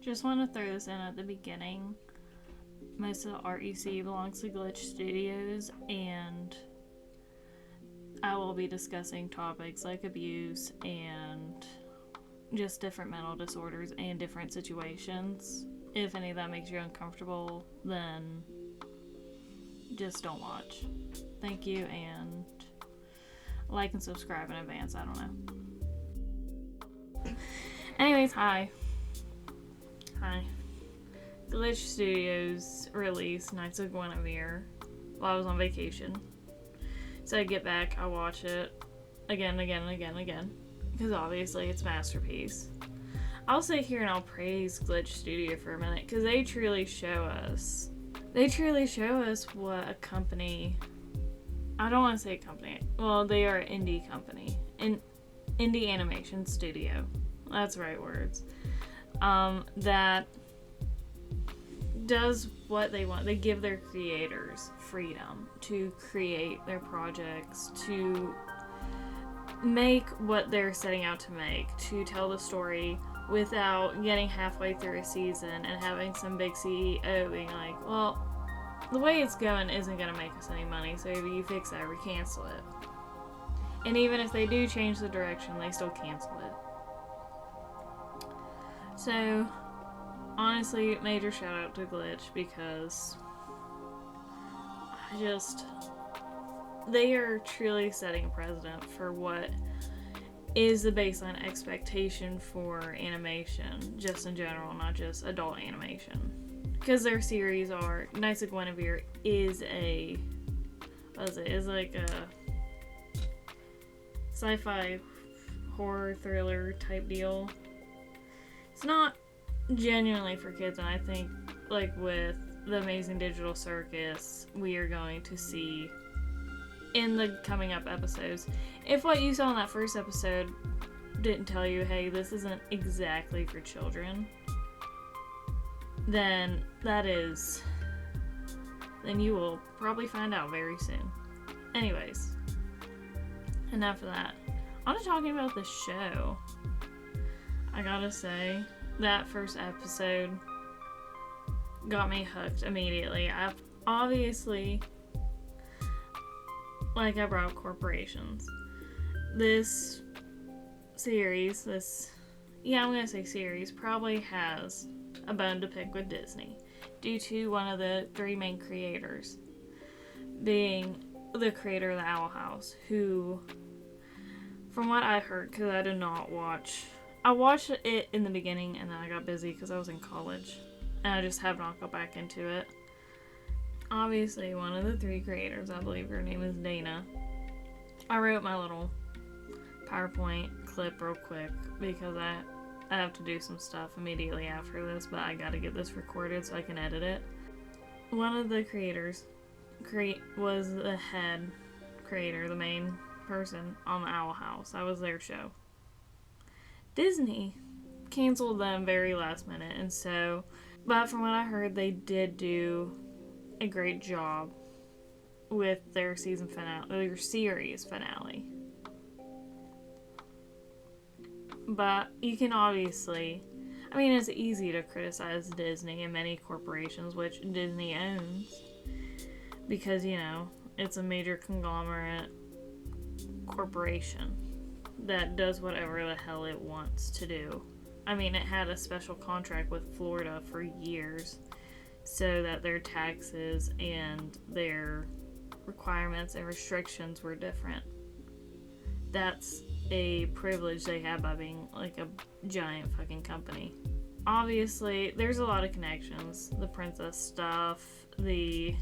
Just want to throw this in at the beginning. Most of the art you see belongs to Glitch Studios, and I will be discussing topics like abuse and just different mental disorders and different situations. If any of that makes you uncomfortable, then just don't watch. Thank you, and like and subscribe in advance. I don't know. Anyways, hi. Glitch Studios released Knights of Guinevere while I was on vacation. So I get back, I watch it again, because obviously it's a masterpiece. I'll sit here and I'll praise Glitch Studio for a minute, because they truly show us what a company, I don't want to say company, well, they are an indie company, an indie animation studio, that's the right words, that does what they want. They give their creators freedom to create their projects, to make what they're setting out to make, to tell the story without getting halfway through a season and having some big CEO being like, well, the way it's going isn't going to make us any money, so if you fix that, we cancel it. And even if they do change the direction, they still cancel it. So honestly, major shout out to Glitch, because they are truly setting a precedent for what is the baseline expectation for animation, just in general, not just adult animation. Because their series are, Knights of Guinevere is like a sci-fi horror thriller type deal. It's not genuinely for kids, and I think, like with the Amazing Digital Circus, we are going to see in the coming up episodes, if what you saw in that first episode didn't tell you, hey, this isn't exactly for children, then you will probably find out very soon. Anyways, enough of that. On to talking about the show. I gotta say, that first episode got me hooked immediately. Obviously, like I brought up corporations. This series, I'm gonna say series, probably has a bone to pick with Disney, due to one of the three main creators being the creator of the Owl House, who, from what I heard, because I did not watch, I watched it in the beginning and then I got busy because I was in college and I just have not got back into it. Obviously, one of the three creators, I believe her name is Dana. I wrote my little PowerPoint clip real quick because I have to do some stuff immediately after this, but I gotta get this recorded so I can edit it. One of the creators was the head creator, the main person on the Owl House. That was their show. Disney canceled them very last minute, and so, but from what I heard, they did do a great job with their season finale, their series finale. But you can obviously, it's easy to criticize Disney and many corporations, which Disney owns, because, it's a major conglomerate corporation that does whatever the hell it wants to do. It had a special contract with Florida for years so that their taxes and their requirements and restrictions were different. That's a privilege they have by being like a giant fucking company. Obviously, there's a lot of connections. The princess stuff, the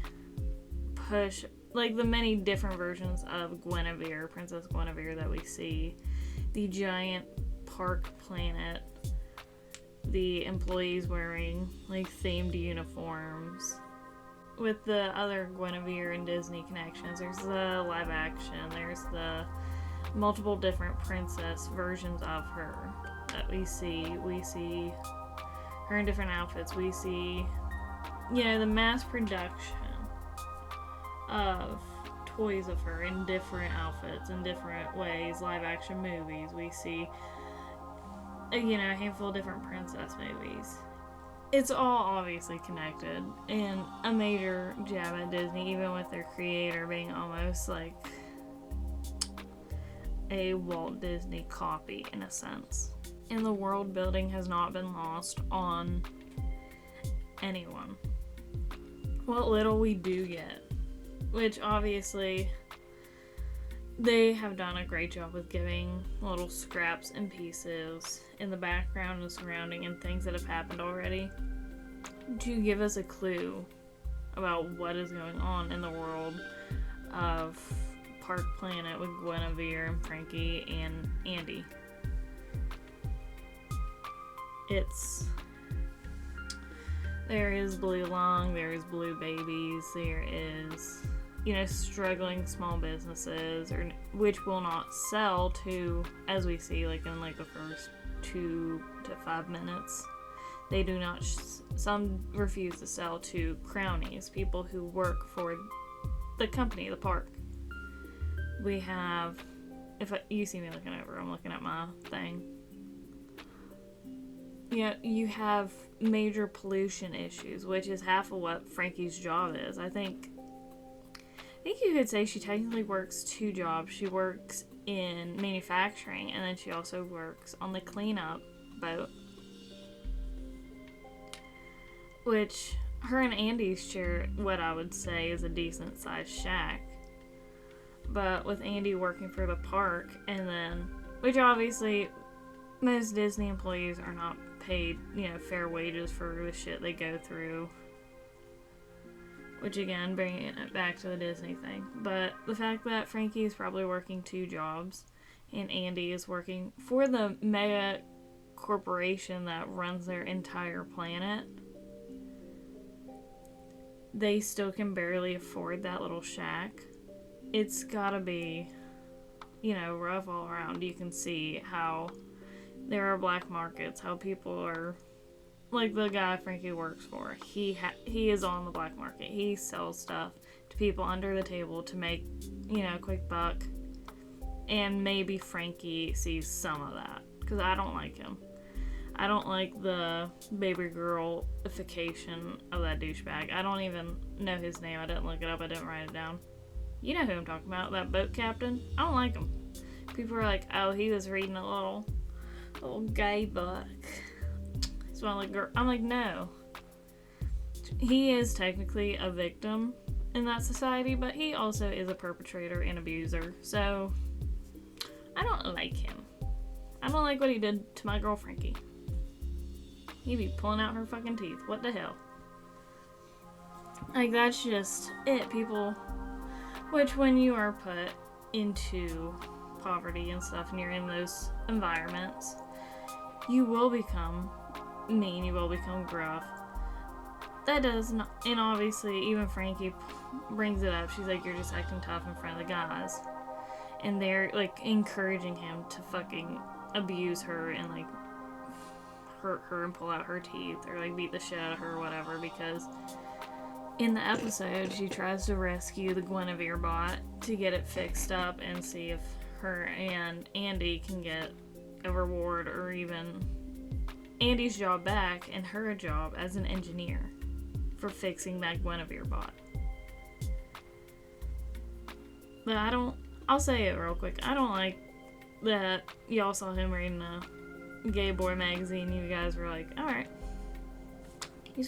push, like the many different versions of Guinevere, Princess Guinevere that we see, the giant park planet, the employees wearing like themed uniforms. With the other Guinevere and Disney connections, there's the live action, there's the multiple different princess versions of her that we see. We see her in different outfits. We see, the mass production of toys of her in different outfits, in different ways, live action movies. We see, a handful of different princess movies. it's all obviously connected, and a major jab at Disney, even with their creator being almost like a Walt Disney copy in a sense. And the world building has not been lost on anyone. What little we do get, which obviously they have done a great job with giving little scraps and pieces in the background and surrounding and things that have happened already to give us a clue about what is going on in the world of Park Planet with Guinevere and Frankie and Andy. There is Blue Lung, there is Blue Babies, there is, struggling small businesses, which will not sell to, as we see, in the first 2 to 5 minutes. They do not, some refuse to sell to crownies, people who work for the company, the park. We have, you see me looking over, I'm looking at my thing. You have major pollution issues, which is half of what Frankie's job is. I think you could say she technically works 2 jobs. She works in manufacturing, and then she also works on the cleanup boat. Which, her and Andy's share what I would say is a decent sized shack. But with Andy working for the park, and then, which obviously most Disney employees are not paid, fair wages for the shit they go through. Which again, bringing it back to the Disney thing. But the fact that Frankie is probably working 2 jobs, and Andy is working for the mega corporation that runs their entire planet, they still can barely afford that little shack. It's gotta be, rough all around. You can see how there are black markets, how people are, like the guy Frankie works for. He is on the black market. He sells stuff to people under the table to make, a quick buck. And maybe Frankie sees some of that, because I don't like him. I don't like the baby girl-ification of that douchebag. I don't even know his name. I didn't look it up. I didn't write it down. You know who I'm talking about, that boat captain. I don't like him. People are like, oh, he was reading a little gay book. He's one of the girl. I'm like, no. He is technically a victim in that society, but he also is a perpetrator and abuser. So, I don't like him. I don't like what he did to my girl Frankie. He'd be pulling out her fucking teeth. What the hell? Like, that's just it, people. Which, when you are put into poverty and stuff, and you're in those environments, you will become mean, you will become gruff. That does not, and obviously, even Frankie brings it up. She's like, you're just acting tough in front of the guys. And they're, encouraging him to fucking abuse her and, hurt her and pull out her teeth, or, beat the shit out of her or whatever, because in the episode, she tries to rescue the Guinevere bot to get it fixed up and see if her and Andy can get a reward, or even Andy's job back and her job as an engineer for fixing that Guinevere bot. But I'll say it real quick. I don't like that y'all saw him reading a gay boy magazine. You guys were like, alright. He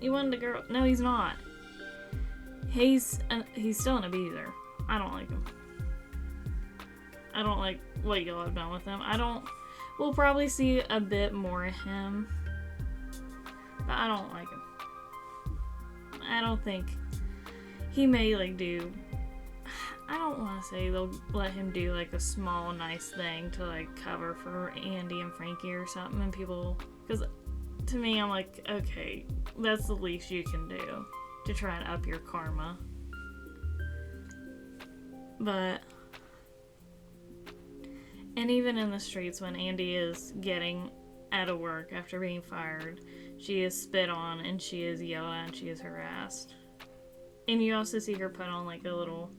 wanted a girl. No, he's not. He's still an abuser. I don't like him. I don't like what y'all have done with him. We'll probably see a bit more of him. But I don't like him. I don't think he may do, I don't want to say they'll let him do a small nice thing to cover for Andy and Frankie or something, and people, because to me I'm like, okay, that's the least you can do to try and up your karma. But, and even in the streets when Andy is getting out of work after being fired, she is spit on and she is yelled at and she is harassed. And you also see her put on a little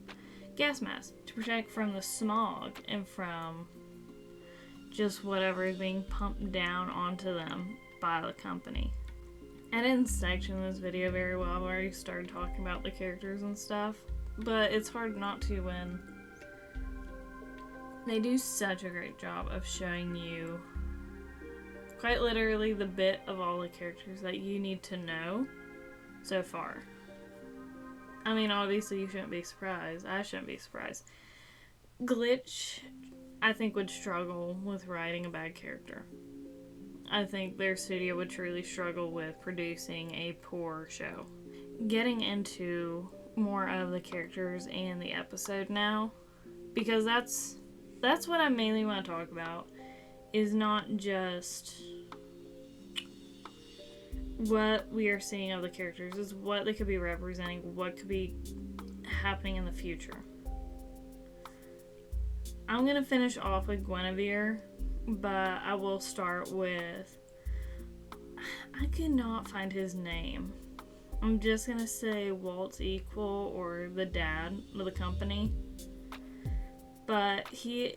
gas mask to protect from the smog and from just whatever is being pumped down onto them by the company. I didn't section this video very well. I've already started talking about the characters and stuff. But it's hard not to when they do such a great job of showing you quite literally the bit of all the characters that you need to know so far. I mean, obviously you shouldn't be surprised. I shouldn't be surprised. Glitch, I think, would struggle with writing a bad character. I think their studio would truly struggle with producing a poor show. Getting into more of the characters and the episode now, because that's what I mainly want to talk about, is not just what we are seeing of the characters, is what they could be representing, what could be happening in the future. I'm going to finish off with Guinevere, but I will start with, I could not find his name. I'm just going to say Walt's equal, or the dad of the company. But he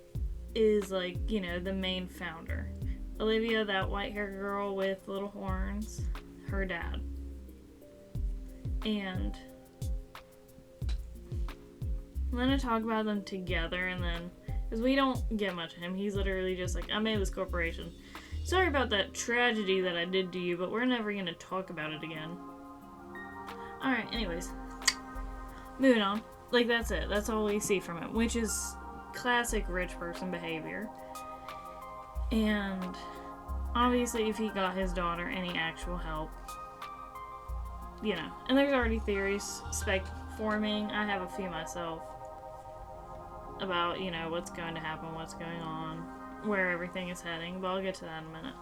is, like, you know, the main founder. Olivia, that white-haired girl with little horns, her dad. And I'm going to talk about them together, and then, because we don't get much of him. He's literally just like, I made this corporation. Sorry about that tragedy that I did to you, but we're never going to talk about it again. Alright, anyways. Moving on. Like, that's it. That's all we see from him, which is classic rich person behavior. And obviously, if he got his daughter any actual help, you know. And there's already theories forming. I have a few myself about, you know, what's going to happen, what's going on, where everything is heading, but I'll get to that in a minute.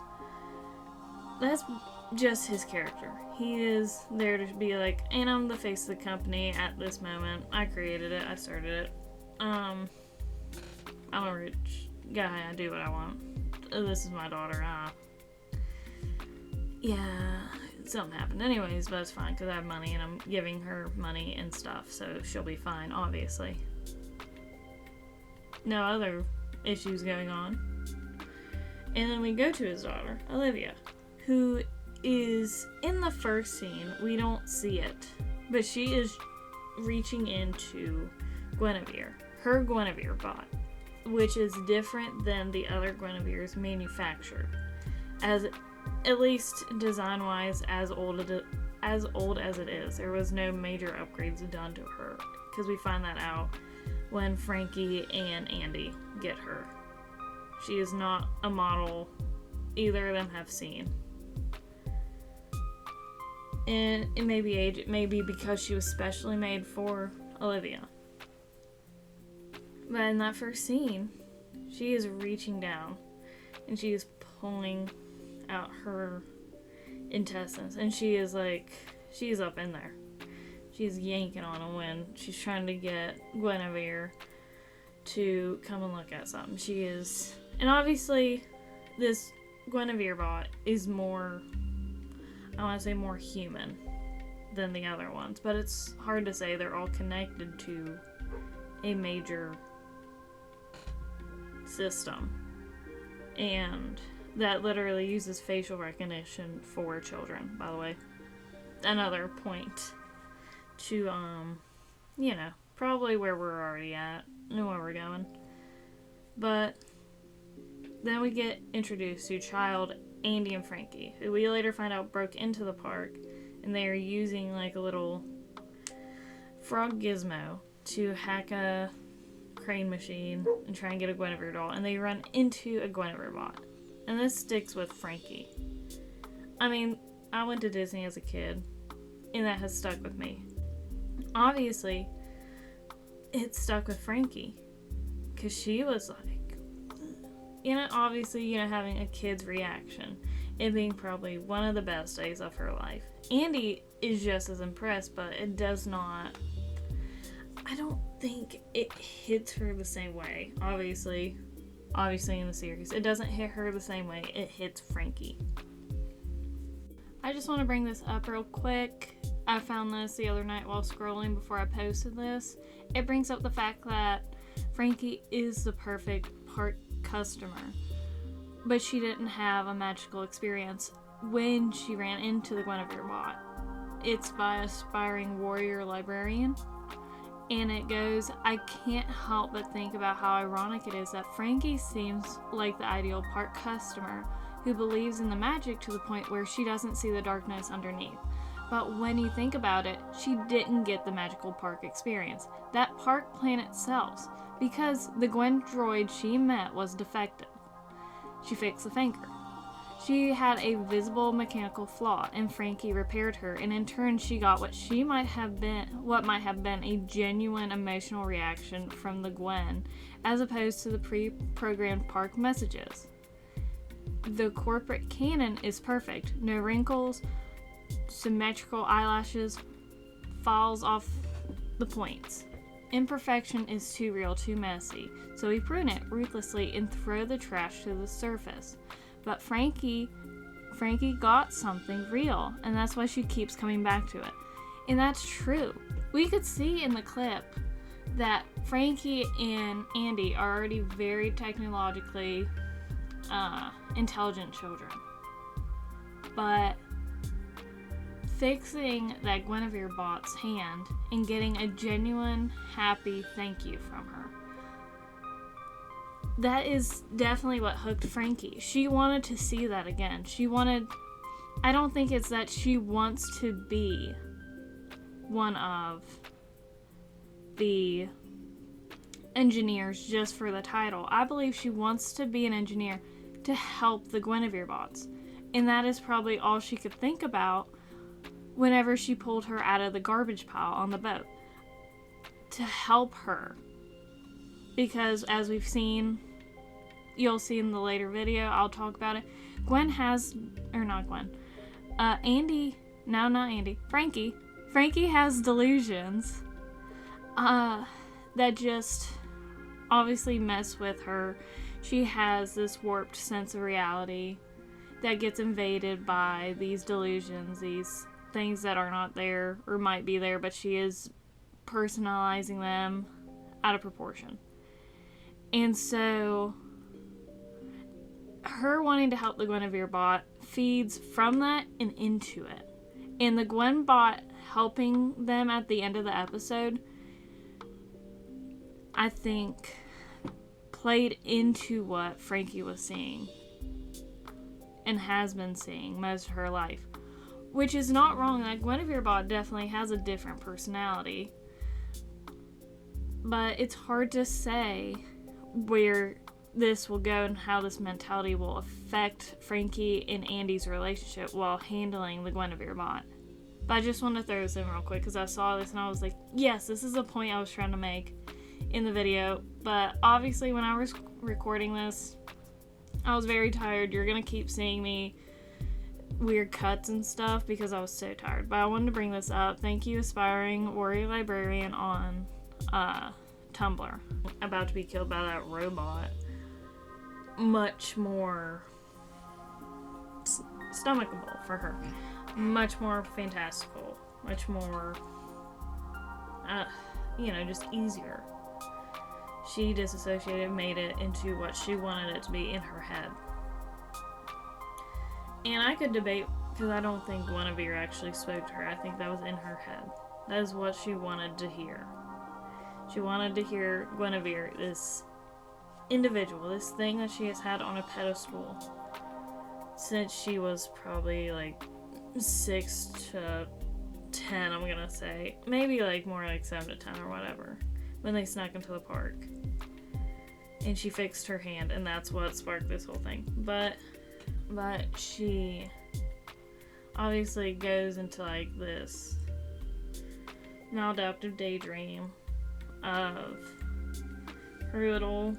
That's just his character. He is there to be like, and I'm the face of the company at this moment. I created it. I started it. I'm a rich guy. I do what I want. This is my daughter. Yeah, something happened. Anyways, but it's fine because I have money and I'm giving her money and stuff, so she'll be fine, obviously. No other issues going on. And then we go to his daughter, Olivia, who is in the first scene. We don't see it, but she is reaching into Guinevere, her Guinevere bot, which is different than the other Guinevere's manufactured, as at least design-wise, as old as it is. There was no major upgrades done to her, because we find that out when Frankie and Andy get her. She is not a model either of them have seen. And it may be age, it may be because she was specially made for Olivia. But in that first scene, she is reaching down and she is pulling out her intestines, and she is like, she's up in there. She's yanking on them when she's trying to get Guinevere to come and look at something. She is, and obviously this Guinevere bot is more, I want to say more human than the other ones, but it's hard to say. They're all connected to a major system, and that literally uses facial recognition for children, by the way. Another point to, you know, probably where we're already at and where we're going. But then we get introduced to child Andy and Frankie, who we later find out broke into the park, and they are using like a little frog gizmo to hack a crane machine and try and get a Guinevere doll, and they run into a Guinevere bot. And this sticks with Frankie. I mean, I went to Disney as a kid, and that has stuck with me. Obviously, it stuck with Frankie, because she was like, you know, obviously, you know, having a kid's reaction, it being probably one of the best days of her life. Andy is just as impressed, but it does not, I don't think it hits her the same way. Obviously in the series, it doesn't hit her the same way it hits Frankie. I just want to bring this up real quick. I found this the other night while scrolling before I posted this. It brings up the fact that Frankie is the perfect part customer, but she didn't have a magical experience. when she ran into the Guinevere bot. It's by Aspiring Warrior Librarian. And it goes, I can't help but think about how ironic it is that Frankie seems like the ideal park customer who believes in the magic to the point where she doesn't see the darkness underneath. But when you think about it, she didn't get the magical park experience. That park planet sells, because the Gwen droid she met was defective. She fixed the finger. She had a visible mechanical flaw, and Frankie repaired her, and in turn she got what might have been a genuine emotional reaction from the Gwen, as opposed to the pre-programmed park messages. The corporate canon is perfect. No wrinkles, symmetrical eyelashes, falls off the points. Imperfection is too real, too messy, so we prune it ruthlessly and throw the trash to the surface. But Frankie got something real, and that's why she keeps coming back to it. And that's true. We could see in the clip that Frankie and Andy are already very technologically intelligent children. But fixing that Guinevere bot's hand and getting a genuine, happy thank you from her, that is definitely what hooked Frankie. She wanted to see that again. I don't think it's that she wants to be one of the engineers just for the title. I believe she wants to be an engineer to help the Guinevere bots. And that is probably all she could think about whenever she pulled her out of the garbage pile on the boat. To help her. Because as we've seen, you'll see in the later video, I'll talk about it. Frankie has delusions that just obviously mess with her. She has this warped sense of reality that gets invaded by these delusions, these things that are not there or might be there, but she is personalizing them out of proportion. And so her wanting to help the Guinevere bot feeds from that and into it. And the Gwen bot helping them at the end of the episode, I think, played into what Frankie was seeing and has been seeing most of her life. Which is not wrong. That Guinevere bot definitely has a different personality. But it's hard to say where this will go and how this mentality will affect Frankie and Andy's relationship while handling the Guinevere bot. But I just want to throw this in real quick because I saw this and I was like, yes, this is a point I was trying to make in the video. But obviously when I was recording this, I was very tired. You're going to keep seeing me weird cuts and stuff because I was so tired. But I wanted to bring this up. Thank you, Aspiring Warrior Librarian on Tumblr. About to be killed by that robot. Much more stomachable for her. Much more fantastical. Much more, just easier. She disassociated, made it into what she wanted it to be in her head. And I could debate, because I don't think Guinevere actually spoke to her. I think that was in her head. That is what she wanted to hear. She wanted to hear Guinevere, this individual, this thing that she has had on a pedestal since she was probably like 6 to 10, I'm gonna say. Maybe like more like 7 to 10 or whatever, when they snuck into the park. And she fixed her hand, and that's what sparked this whole thing. But she obviously goes into like this maladaptive daydream of her little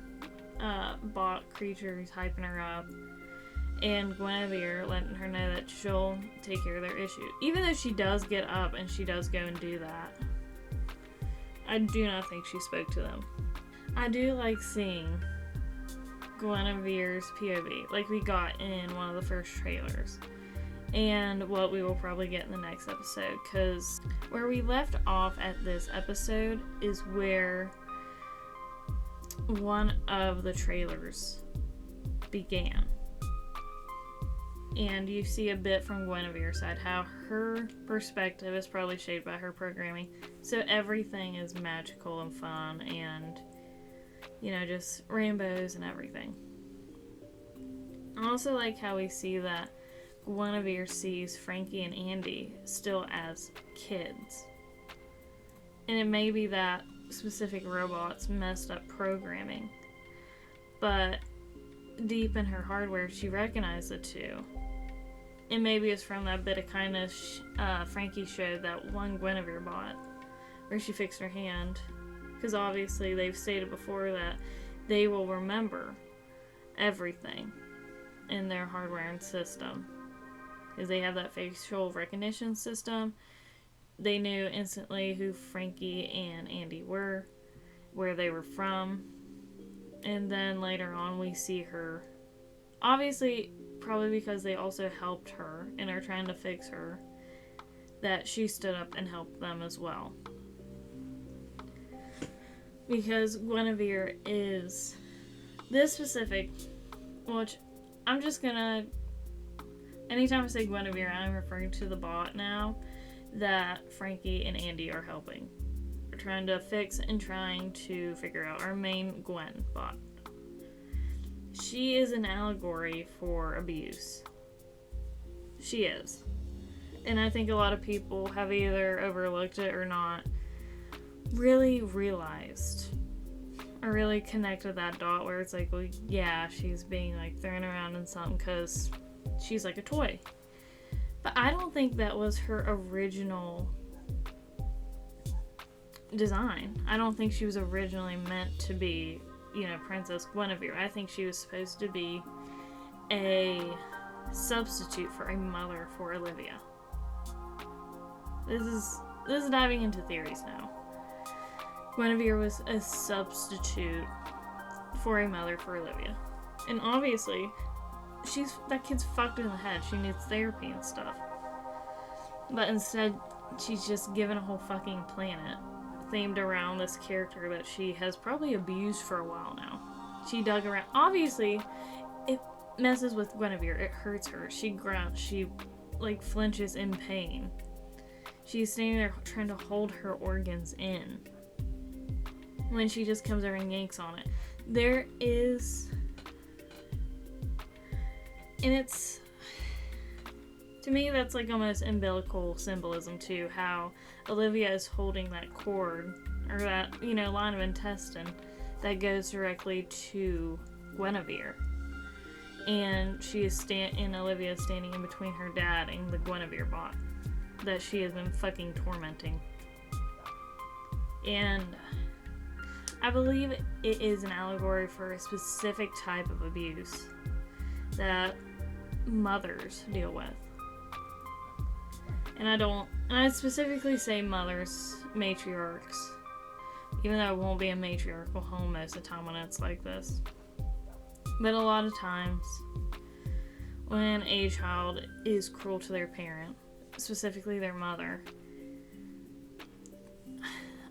bot creature who's hyping her up, and Guinevere letting her know that she'll take care of their issue. Even though she does get up and she does go and do that, I do not think she spoke to them. I do like seeing Guinevere's POV, like we got in one of the first trailers, and what we will probably get in the next episode, because where we left off at this episode is where one of the trailers began. And you see a bit from Guinevere's side, how her perspective is probably shaped by her programming. So everything is magical and fun and, just rainbows and everything. I also like how we see that Guinevere sees Frankie and Andy still as kids. And it may be that specific robot's messed up programming, but deep in her hardware, she recognized the two. And maybe it's from that bit of kindness Frankie showed that one Guinevere bought, where she fixed her hand. Because obviously they've stated before that they will remember everything in their hardware and system. Because they have that facial recognition system. They knew instantly who Frankie and Andy were, where they were from. And then later on we see her, obviously probably because they also helped her and are trying to fix her, that she stood up and helped them as well. Because Guinevere is this specific, which I'm just gonna, anytime I say Guinevere, I'm referring to the bot now that Frankie and Andy are helping. We're trying to fix and trying to figure out our main Gwen bot. She is an allegory for abuse. She is. And I think a lot of people have either overlooked it or not really realized or really connected that dot where it's like, well, yeah, she's being like thrown around in something because she's like a toy. But I don't think that was her original design. I don't think she was originally meant to be, Princess Guinevere. I think she was supposed to be a substitute for a mother for Olivia. This is diving into theories now. Guinevere was a substitute for a mother for Olivia. And obviously, that kid's fucked in the head. She needs therapy and stuff. But instead, she's just given a whole fucking planet themed around this character that she has probably abused for a while now. She dug around. Obviously, it messes with Guinevere. It hurts her. She grunts. She, flinches in pain. She's standing there trying to hold her organs in when she just comes over and yanks on it. There is... And it's... To me, that's almost umbilical symbolism too, how Olivia is holding that cord, or that, line of intestine that goes directly to Guinevere. And Olivia is standing in between her dad and the Guinevere bot that she has been fucking tormenting. And I believe it is an allegory for a specific type of abuse that mothers deal with. And I specifically say mothers, matriarchs, even though it won't be a matriarchal home most of the time when it's like this. But a lot of times, when a child is cruel to their parent, specifically their mother,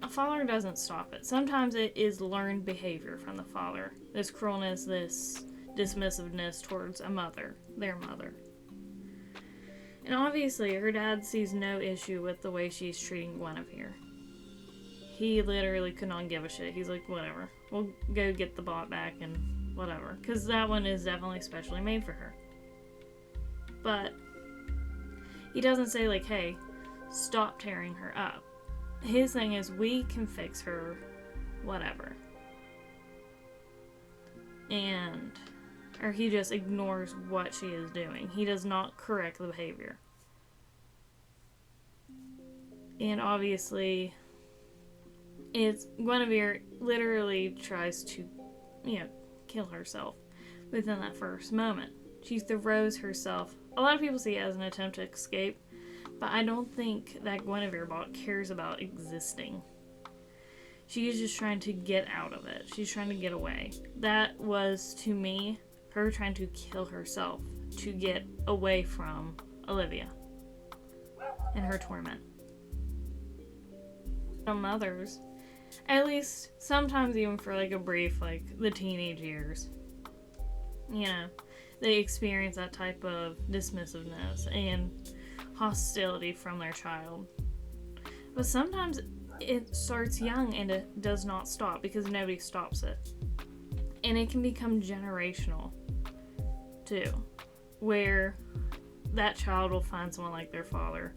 a father doesn't stop it. Sometimes it is learned behavior from the father. This cruelness, this dismissiveness towards a mother, their mother. And obviously, her dad sees no issue with the way she's treating Guinevere. He literally could not give a shit. He's like, whatever. We'll go get the bot back and whatever. Because that one is definitely specially made for her. But he doesn't say, hey, stop tearing her up. His thing is, we can fix her, whatever. Or he just ignores what she is doing. He does not correct the behavior. And obviously, Guinevere literally tries to, kill herself within that first moment. She throws herself. A lot of people see it as an attempt to escape, but I don't think that Guinevere bot cares about existing. She is just trying to get out of it. She's trying to get away. That was, to me, her trying to kill herself to get away from Olivia and her torment. Some mothers, at least sometimes even for a brief, the teenage years, they experience that type of dismissiveness and hostility from their child. But sometimes it starts young and it does not stop because nobody stops it. And it can become generational too, where that child will find someone like their father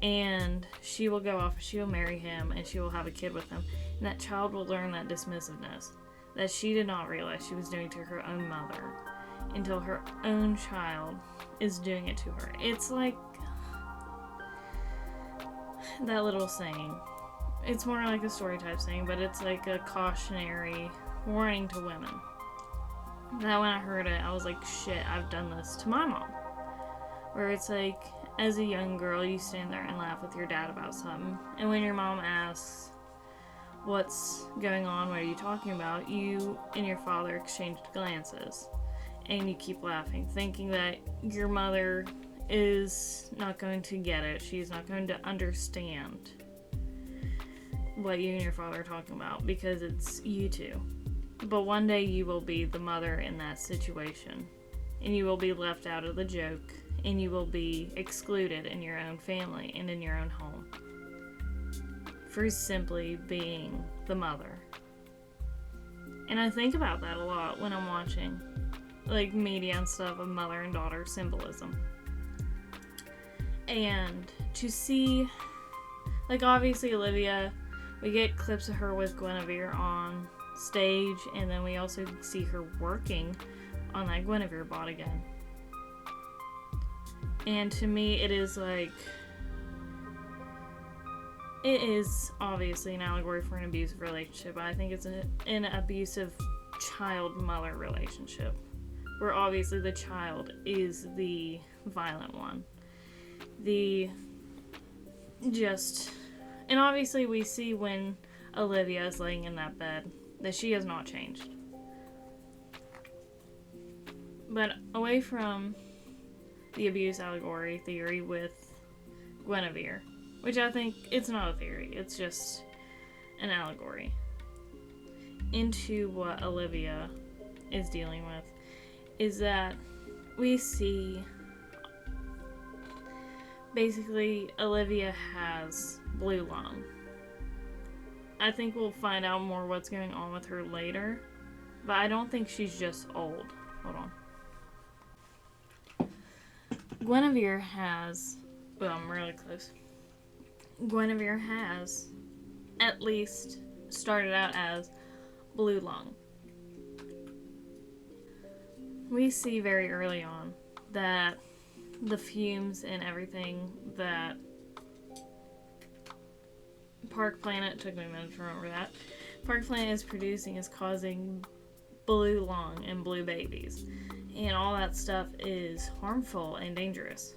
and she will go off and she will marry him and she will have a kid with him, and that child will learn that dismissiveness that she did not realize she was doing to her own mother until her own child is doing it to her. It's like that little saying. It's more like a story type saying, but it's like a cautionary warning to women. That when I heard it, I was like, shit, I've done this to my mom. Where it's like, as a young girl, you stand there and laugh with your dad about something, and when your mom asks what's going on, what are you talking about, you and your father exchanged glances, and you keep laughing, thinking that your mother is not going to get it. She's not going to understand what you and your father are talking about because it's you two. But one day you will be the mother in that situation, and you will be left out of the joke, and you will be excluded in your own family and in your own home for simply being the mother. And I think about that a lot when I'm watching like media and stuff of mother and daughter symbolism. And to see, like, obviously Olivia, we get clips of her with Guinevere on stage, and then we also see her working on that Guinevere bot again. And to me, it is like, it is obviously an allegory for an abusive relationship. I think it's an abusive child-mother relationship, where obviously the child is the violent one. And obviously we see when Olivia is laying in that bed that she has not changed. But away from the abuse allegory theory with Guinevere, which I think it's not a theory, it's just an allegory, into what Olivia is dealing with, is that we see basically Olivia has blue lung. I think we'll find out more what's going on with her later, but I don't think she's just old. Hold on. Guinevere has, well, I'm really close. Guinevere has at least started out as blue lung. We see very early on that the fumes and everything that Park Planet, took me a minute to remember that, Park Planet is producing is causing blue lung and blue babies. And all that stuff is harmful and dangerous.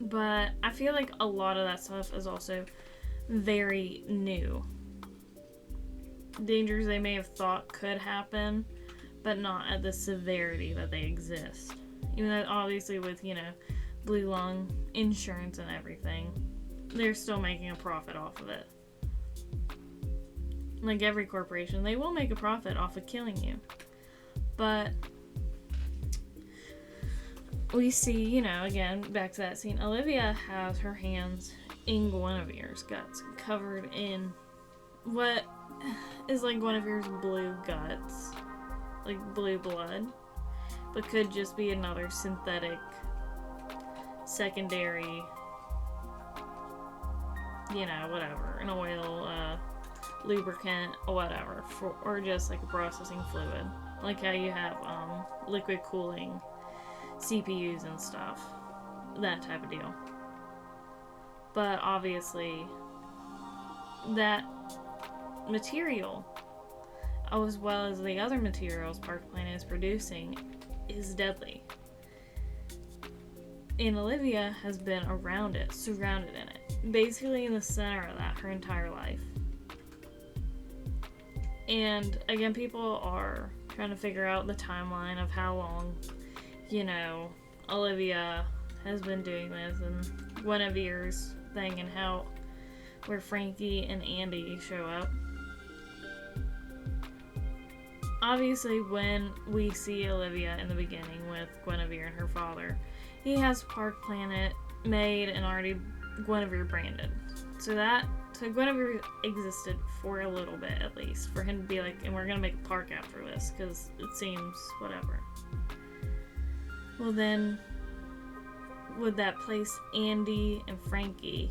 But I feel like a lot of that stuff is also very new. Dangers they may have thought could happen, but not at the severity that they exist. Even though obviously with, blue lung insurance and everything, they're still making a profit off of it. Like every corporation, they will make a profit off of killing you. But we see, again, back to that scene, Olivia has her hands in Guinevere's guts, covered in what is like Guinevere's blue guts, like blue blood, but could just be another synthetic, secondary, whatever, an oil, lubricant, or whatever, or just like a processing fluid. Like how you have liquid cooling CPUs and stuff. That type of deal. But obviously, that material, as well as the other materials Park Planet is producing, is deadly. And Olivia has been around it, surrounded in it. Basically in the center of that her entire life. And again, people are trying to figure out the timeline of how long, Olivia has been doing this, and Guinevere's thing, and where Frankie and Andy show up. obviously, when we see Olivia in the beginning with Guinevere and her father, he has Park Planet made and already Guinevere branded. So Guinevere existed for a little bit at least, for him to be like, and we're gonna make a park after this, because it seems whatever. Well then, would that place Andy and Frankie,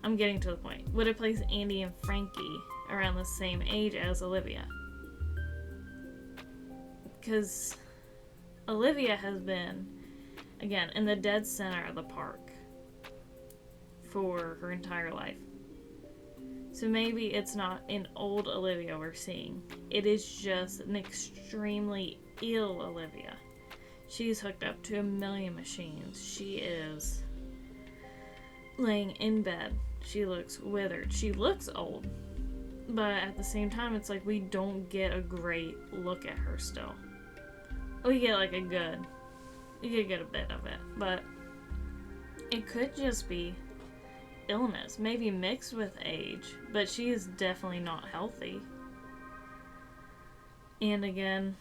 I'm getting to the point, would it place Andy and Frankie around the same age as Olivia? Because Olivia has been, again, in the dead center of the park for her entire life. So maybe it's not an old Olivia we're seeing. It is just an extremely ill Olivia. She's hooked up to a million machines. She is laying in bed. She looks withered. She looks old. But at the same time, it's like we don't get a great look at her still. We get like a good bit of it. But it could just be illness, maybe mixed with age, but she is definitely not healthy. And again,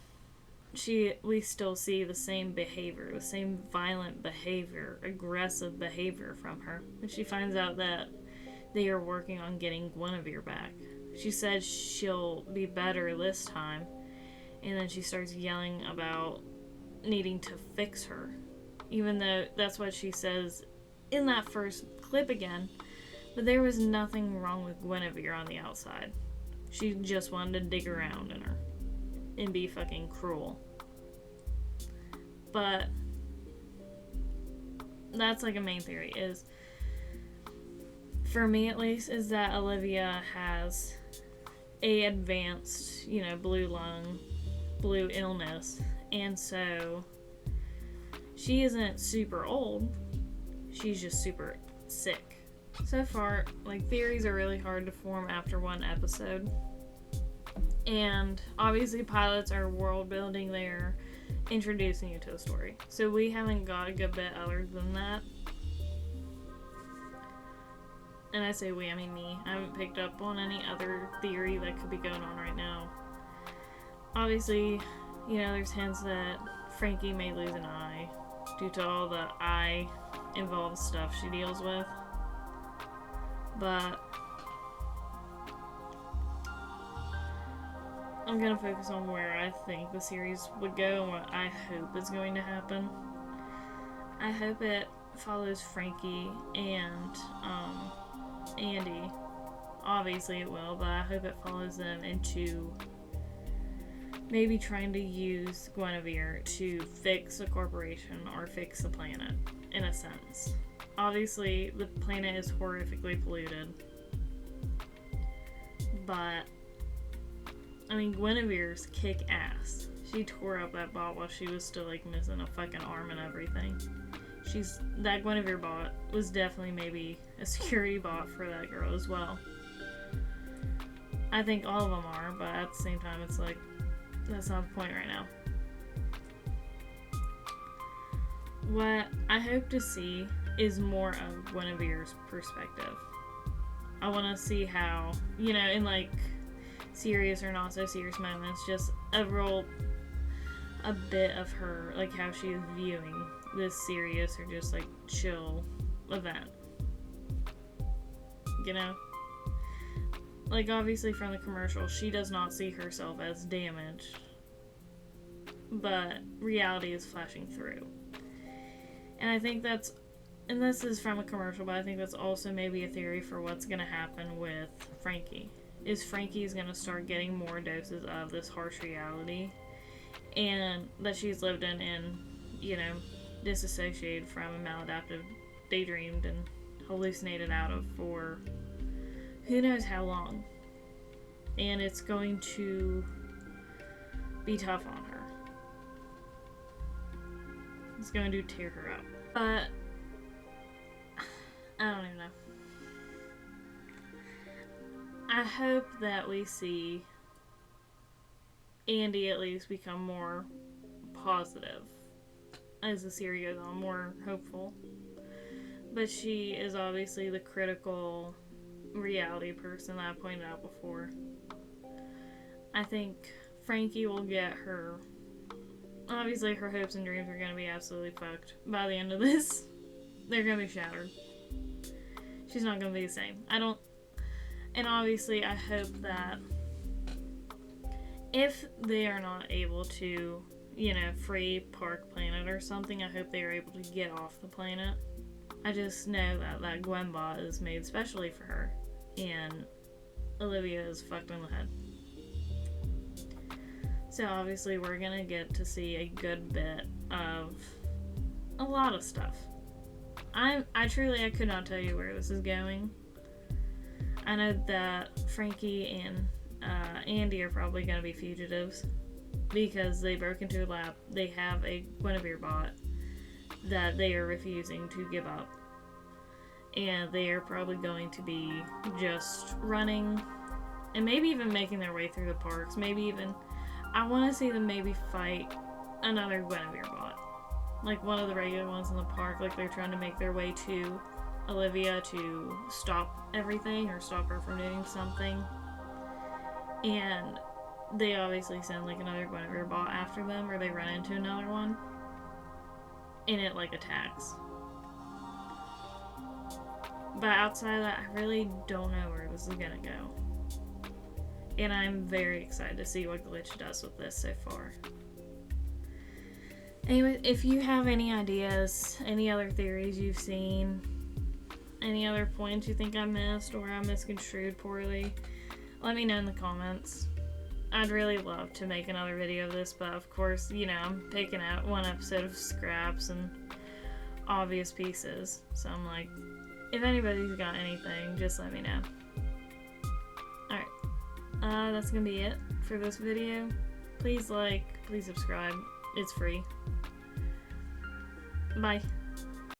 we still see the same behavior, the same violent behavior, aggressive behavior from her. When she finds out that they are working on getting Guinevere back, she said she'll be better this time, and then she starts yelling about needing to fix her, even though that's what she says in that first clip again. But there was nothing wrong with Guinevere on the outside. She just wanted to dig around in her and be fucking cruel. But that's like a main theory, is, for me at least, is that Olivia has a advanced, blue lung, blue illness, and so she isn't super old, she's just super sick. So far, theories are really hard to form after one episode. And obviously pilots are world building, they're introducing you to the story. So we haven't got a good bit other than that. And I say we, I mean me. I haven't picked up on any other theory that could be going on right now. Obviously, there's hints that Frankie may lose an eye due to all the eye involved stuff she deals with. But I'm going to focus on where I think the series would go and what I hope is going to happen. I hope it follows Frankie and Andy. Obviously it will, but I hope it follows them into maybe trying to use Guinevere to fix a corporation or fix the planet, in a sense. Obviously, the planet is horrifically polluted. But, Guinevere's kick ass. She tore up that bot while she was still, missing a fucking arm and everything. That Guinevere bot was definitely maybe a security bot for that girl as well. I think all of them are, but at the same time, it's that's not the point right now. What I hope to see is more of Guinevere's perspective. I want to see how, in serious or not so serious moments, just a bit of her, how she is viewing this serious or just chill event. Obviously from the commercial, she does not see herself as damaged, but reality is flashing through. And I think and this is from a commercial, but I think that's also maybe a theory for what's going to happen with Frankie. Is Frankie's going to start getting more doses of this harsh reality, and that she's lived in, disassociated from and maladaptive, daydreamed and hallucinated out of for who knows how long. And it's going to be tough on her. It's going to tear her up. But I don't even know. I hope that we see Andy at least become more positive as the series goes on, more hopeful. But she is obviously the critical reality person that I pointed out before. I think Frankie will get her... Obviously, her hopes and dreams are going to be absolutely fucked by the end of this. They're going to be shattered. She's not going to be the same. And obviously, I hope that if they are not able to, free Park Planet or something, I hope they are able to get off the planet. I just know that Gwen bot is made specially for her, and Olivia is fucked in the head. So obviously we're gonna get to see a good bit of a lot of stuff. I could not tell you where this is going. I know that Frankie and Andy are probably gonna be fugitives because they broke into a lab. They have a Guinevere bot that they are refusing to give up. And they are probably going to be just running and maybe even making their way through the parks. Maybe even, I want to see them maybe fight another Guinevere bot. Like one of the regular ones in the park, like they're trying to make their way to Olivia to stop everything or stop her from doing something. And they obviously send like another Guinevere bot after them, or they run into another one. And it like attacks. But outside of that, I really don't know where this is gonna go. And I'm very excited to see what Glitch does with this so far. Anyway, if you have any ideas, any other theories you've seen, any other points you think I missed or I misconstrued poorly, let me know in the comments. I'd really love to make another video of this, but of course, I'm picking out one episode of scraps and obvious pieces. So I'm like, if anybody's got anything, just let me know. Alright, that's gonna be it for this video. Please like, please subscribe. It's free. Bye.